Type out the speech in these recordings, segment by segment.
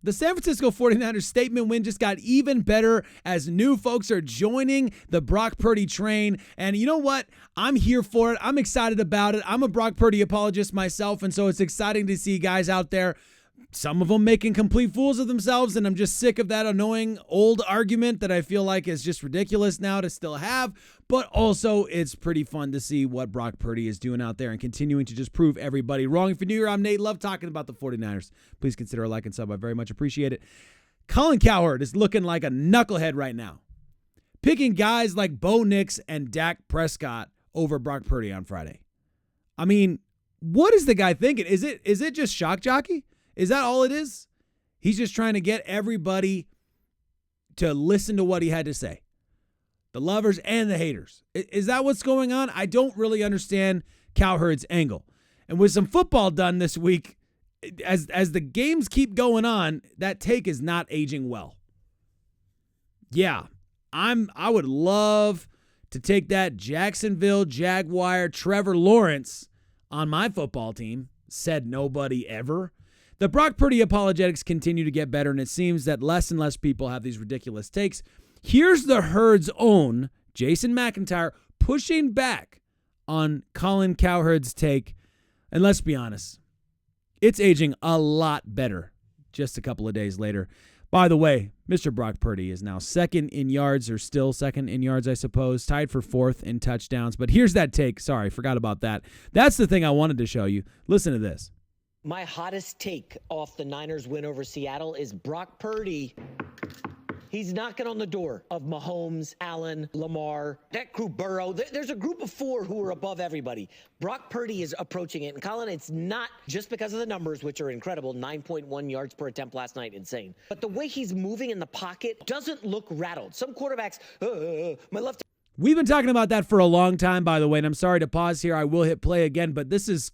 The San Francisco 49ers statement win just got even better as new folks are joining the Brock Purdy train. And you know what? I'm here for it. I'm excited about it. I'm a Brock Purdy apologist myself, and so it's exciting to see guys out there, some of them making complete fools of themselves, and I'm just sick of that annoying old argument that I feel like is just ridiculous now to still have. But also, it's pretty fun to see what Brock Purdy is doing out there and continuing to just prove everybody wrong. If you're new here, I'm Nate. Love talking about the 49ers. Please consider a like and sub. I very much appreciate it. Colin Cowherd is looking like a knucklehead right now, picking guys like Bo Nix and Dak Prescott over Brock Purdy on Friday. I mean, what is the guy thinking? Is it just shock jockey? Is that all it is? He's just trying to get everybody to listen to what he had to say. The lovers and the haters. Is that what's going on? I don't really understand Cowherd's angle. And with some football done this week, as the games keep going on, that take is not aging well. Yeah, I would love to take that Jacksonville Jaguar Trevor Lawrence on my football team. Said nobody ever. The Brock Purdy apologetics continue to get better, and it seems that less and less people have these ridiculous takes. Here's the Herd's own Jason McIntyre pushing back on Colin Cowherd's take. And let's be honest, it's aging a lot better just a couple of days later. By the way, Mr. Brock Purdy is now second in yards, or still second in yards, I suppose, tied for fourth in touchdowns. But here's that take. Sorry, forgot about that. That's the thing I wanted to show you. Listen to this. My hottest take off the Niners win over Seattle is Brock Purdy. He's knocking on the door of Mahomes, Allen, Lamar, that group, Burrow. There's a group of four who are above everybody. Brock Purdy is approaching it. And Colin, it's not just because of the numbers, which are incredible, 9.1 yards per attempt last night, insane. But the way he's moving in the pocket doesn't look rattled. Some quarterbacks, my left. We've been talking about that for a long time, by the way, and I'm sorry to pause here. I will hit play again, but this is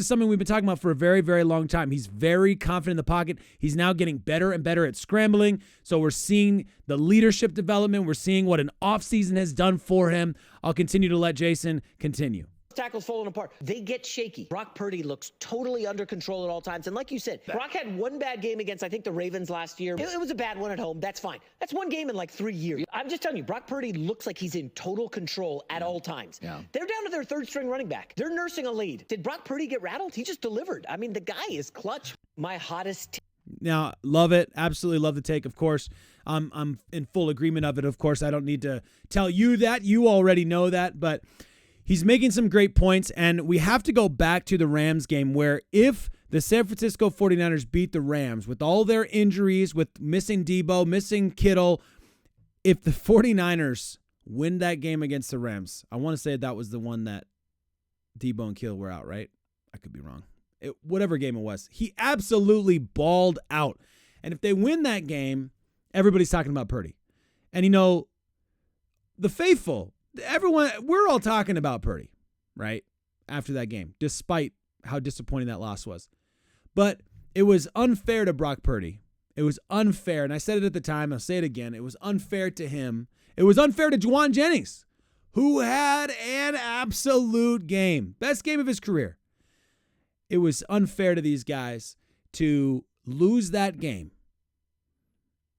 something we've been talking about for a very, very long time. He's very confident in the pocket. He's now getting better and better at scrambling. So we're seeing the leadership development. We're seeing what an offseason has done for him. I'll continue to let Jason continue. Tackles falling apart. They get shaky. Brock Purdy looks totally under control at all times. And like you said, Brock had one bad game against, I think, the Ravens last year. It was a bad one at home. That's fine. That's one game in like 3 years. I'm just telling you, Brock Purdy looks like he's in total control at all times. Yeah. They're down to their third string running back. They're nursing a lead. Did Brock Purdy get rattled? He just delivered. I mean, the guy is clutch. My hottest. Now, love it. Absolutely love the take, of course. I'm in full agreement of it, of course. I don't need to tell you that. You already know that, but he's making some great points, and we have to go back to the Rams game where if the San Francisco 49ers beat the Rams with all their injuries, with missing Deebo, missing Kittle, if the 49ers win that game against the Rams, I want to say that was the one that Deebo and Kittle were out, right? I could be wrong. Whatever game it was, he absolutely balled out. And if they win that game, everybody's talking about Purdy. And, you know, the faithful, everyone, we're all talking about Purdy, right? After that game, despite how disappointing that loss was. But it was unfair to Brock Purdy. It was unfair. And I said it at the time. I'll say it again. It was unfair to him. It was unfair to Juwan Jennings, who had an absolute game. Best game of his career. It was unfair to these guys to lose that game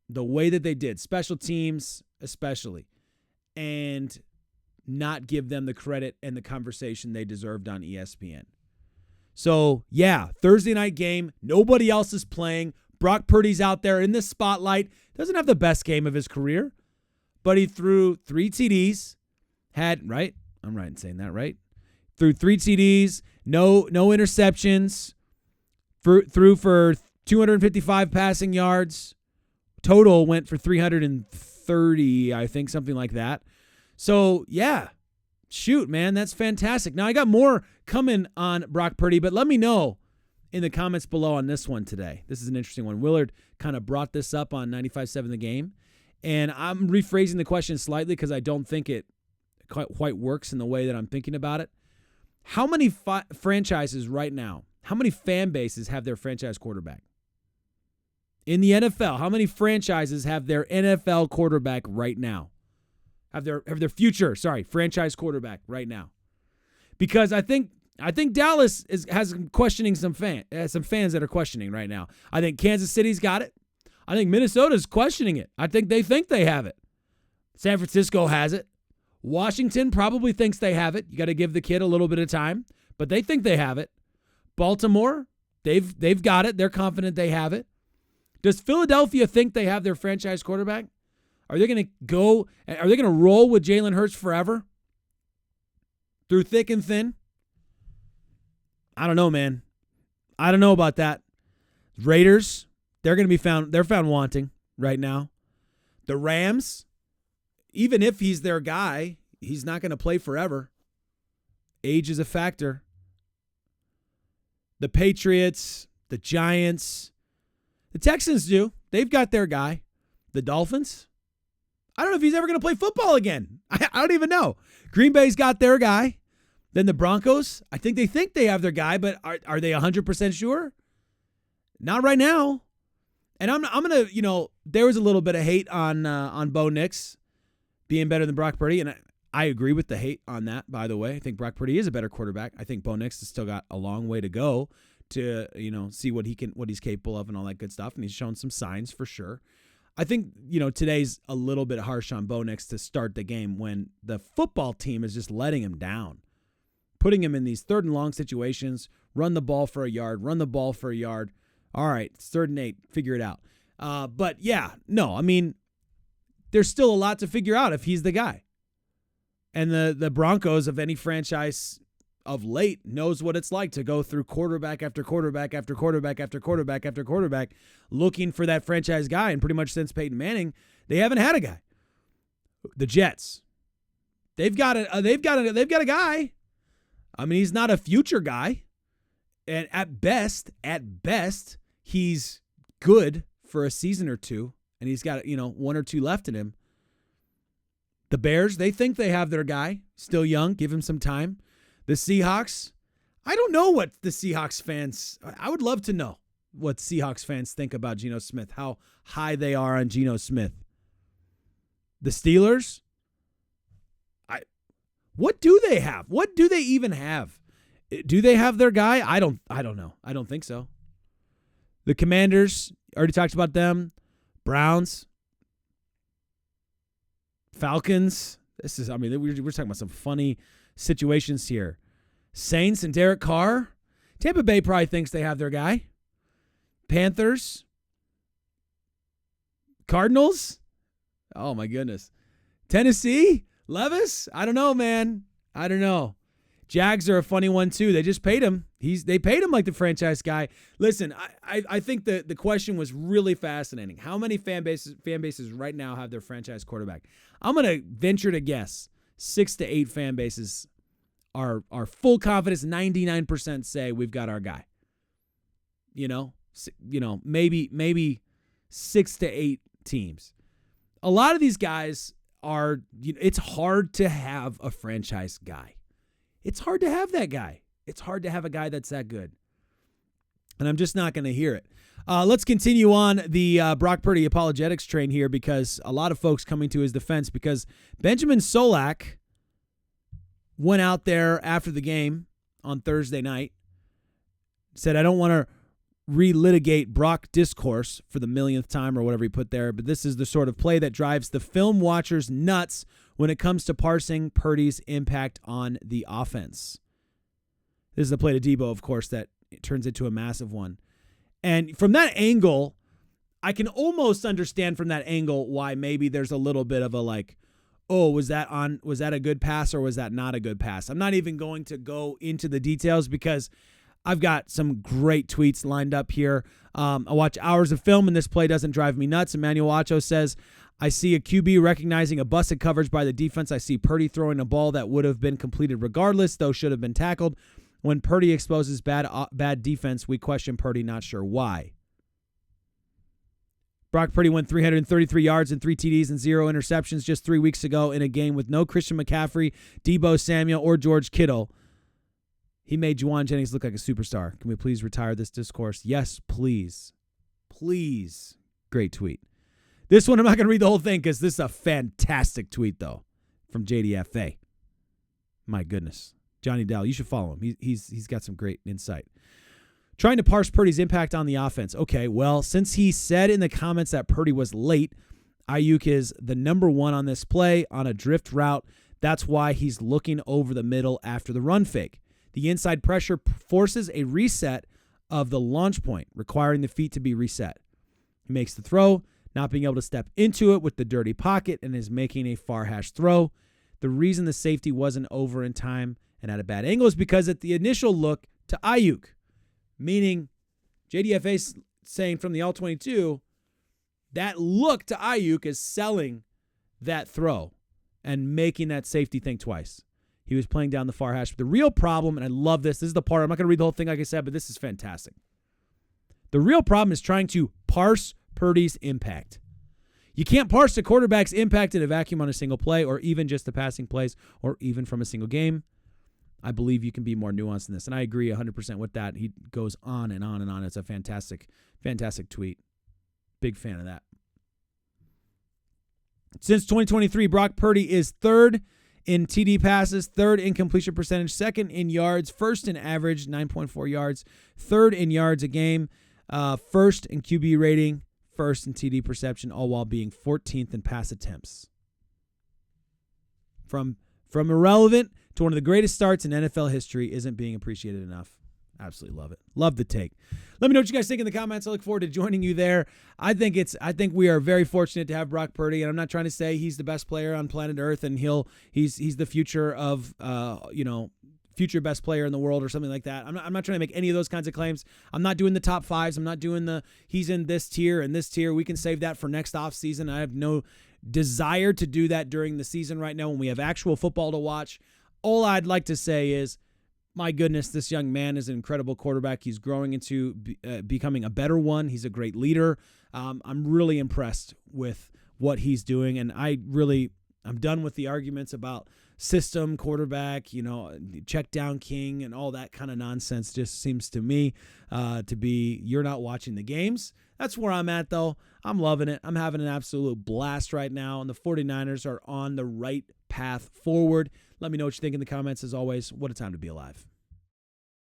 the way that they did, special teams especially, and not give them the credit and the conversation they deserved on ESPN. So, yeah, Thursday night game. Nobody else is playing. Brock Purdy's out there in the spotlight. Doesn't have the best game of his career, but he threw 3 TDs. Right? I'm right in saying that, right? Threw 3 TDs, no interceptions, threw for 255 passing yards. Total went for 330, I think, something like that. So, yeah, shoot, man, that's fantastic. Now, I got more coming on Brock Purdy, but let me know in the comments below on this one today. This is an interesting one. Willard kind of brought this up on 95.7 The Game, and I'm rephrasing the question slightly because I don't think it quite works in the way that I'm thinking about it. How many franchises right now, how many fan bases have their franchise quarterback? In the NFL, how many franchises have their NFL quarterback right now? Have their future, franchise quarterback right now? Because I think Dallas has questioning some fans that are questioning right now. I think Kansas City's got it. I think Minnesota's questioning it. I think they have it. San Francisco has it. Washington probably thinks they have it. You got to give the kid a little bit of time, but they think they have it. Baltimore, they've got it. They're confident they have it. Does Philadelphia think they have their franchise quarterback? Are they going to roll with Jalen Hurts forever? Through thick and thin? I don't know, man. I don't know about that. Raiders, they're found wanting right now. The Rams, even if he's their guy, he's not going to play forever. Age is a factor. The Patriots, the Giants, the Texans do. They've got their guy. The Dolphins, I don't know if he's ever going to play football again. I don't even know. Green Bay's got their guy. Then the Broncos, I think they have their guy, but are they 100% sure? Not right now. And I'm going to, there was a little bit of hate on Bo Nix being better than Brock Purdy, and I agree with the hate on that, by the way. I think Brock Purdy is a better quarterback. I think Bo Nix has still got a long way to go to, see what he's capable of and all that good stuff, and he's shown some signs for sure. I think, today's a little bit harsh on Bo Nix to start the game when the football team is just letting him down, putting him in these 3rd and long situations, run the ball for a yard. All right, it's 3rd and 8, figure it out. But yeah, no, I mean, there's still a lot to figure out if he's the guy. And the Broncos of any franchise of late knows what it's like to go through quarterback after quarterback after quarterback after quarterback after quarterback looking for that franchise guy. And pretty much since Peyton Manning, they haven't had a guy. The Jets, they've got a guy. I mean, he's not a future guy. And at best, he's good for a season or two. And he's got, 1 or 2 left in him. The Bears, they think they have their guy. Still young. Give him some time. The Seahawks, I don't know what the Seahawks fans, I would love to know what Seahawks fans think about Geno Smith, how high they are on Geno Smith. The Steelers, what do they have? What do they even have? Do they have their guy? I don't know. I don't think so. The Commanders, already talked about them. Browns, Falcons. We're talking about some funny situations here. Saints and Derek Carr. Tampa Bay probably thinks they have their guy. Panthers. Cardinals. Oh, my goodness. Tennessee. Levis. I don't know, man. I don't know. Jags are a funny one, too. They just paid him. They paid him like the franchise guy. Listen, I think the question was really fascinating. How many fan bases right now have their franchise quarterback? I'm going to venture to guess 6 to 8 fan bases are full confidence. 99% say we've got our guy. Maybe 6 to 8 teams. A lot of these guys are. It's hard to have a franchise guy. It's hard to have that guy. It's hard to have a guy that's that good. And I'm just not going to hear it. Let's continue on the Brock Purdy apologetics train here, because a lot of folks coming to his defense, because Benjamin Solak went out there after the game on Thursday night, said, I don't want to relitigate Brock discourse for the millionth time or whatever he put there, but this is the sort of play that drives the film watchers nuts when it comes to parsing Purdy's impact on the offense. This is the play to Deebo, of course, that turns into a massive one. And from that angle, I can almost understand from that angle why maybe there's a little bit of a was that a good pass or was that not a good pass? I'm not even going to go into the details because I've got some great tweets lined up here. I watch hours of film and this play doesn't drive me nuts. Emmanuel Acho says, I see a QB recognizing a busted coverage by the defense. I see Purdy throwing a ball that would have been completed regardless, though should have been tackled. When Purdy exposes bad defense, we question Purdy, not sure why. Brock Purdy went 333 yards and 3 TDs and 0 interceptions just 3 weeks ago in a game with no Christian McCaffrey, Deebo Samuel, or George Kittle. He made Juwan Jennings look like a superstar. Can we please retire this discourse? Yes, please. Please. Great tweet. This one, I'm not going to read the whole thing because this is a fantastic tweet, though, from JDFA. My goodness. Johnny Dowell, you should follow him. He's got some great insight. Trying to parse Purdy's impact on the offense. Okay, well, since he said in the comments that Purdy was late, Aiyuk is the number one on this play on a drift route. That's why he's looking over the middle after the run fake. The inside pressure forces a reset of the launch point, requiring the feet to be reset. He makes the throw, not being able to step into it with the dirty pocket, and is making a far hash throw. The reason the safety wasn't over in time and at a bad angle is because at the initial look to Aiyuk, meaning JDFA saying from the All-22, that look to Aiyuk is selling that throw and making that safety think twice. He was playing down the far hash. But the real problem, and I love this is the part, I'm not going to read the whole thing like I said, but this is fantastic. The real problem is trying to parse Purdy's impact. You can't parse the quarterback's impact in a vacuum on a single play or even just the passing plays or even from a single game. I believe you can be more nuanced than this, and I agree 100% with that. He goes on and on and on. It's a fantastic, fantastic tweet. Big fan of that. Since 2023, Brock Purdy is third in TD passes, third in completion percentage, second in yards, first in average, 9.4 yards, third in yards a game, first in QB rating, first in TD perception, all while being 14th in pass attempts. From irrelevant to one of the greatest starts in NFL history isn't being appreciated enough. Absolutely love it. Love the take. Let me know what you guys think in the comments. I look forward to joining you there. I think we are very fortunate to have Brock Purdy, and I'm not trying to say he's the best player on planet Earth and he's the future of future best player in the world or something like that. I'm not trying to make any of those kinds of claims. I'm not doing the top fives. I'm not doing he's in this tier and this tier. We can save that for next off season. I have no desire to do that during the season right now when we have actual football to watch. All I'd like to say is, my goodness, this young man is an incredible quarterback. He's growing into becoming a better one. He's a great leader. I'm really impressed with what he's doing, and I'm done with the arguments about system quarterback, check down king and all that kind of nonsense. Just seems to me to be you're not watching the games. That's where I'm at, though. I'm loving it. I'm having an absolute blast right now, and the 49ers are on the right path forward. Let me know what you think in the comments. As always, what a time to be alive.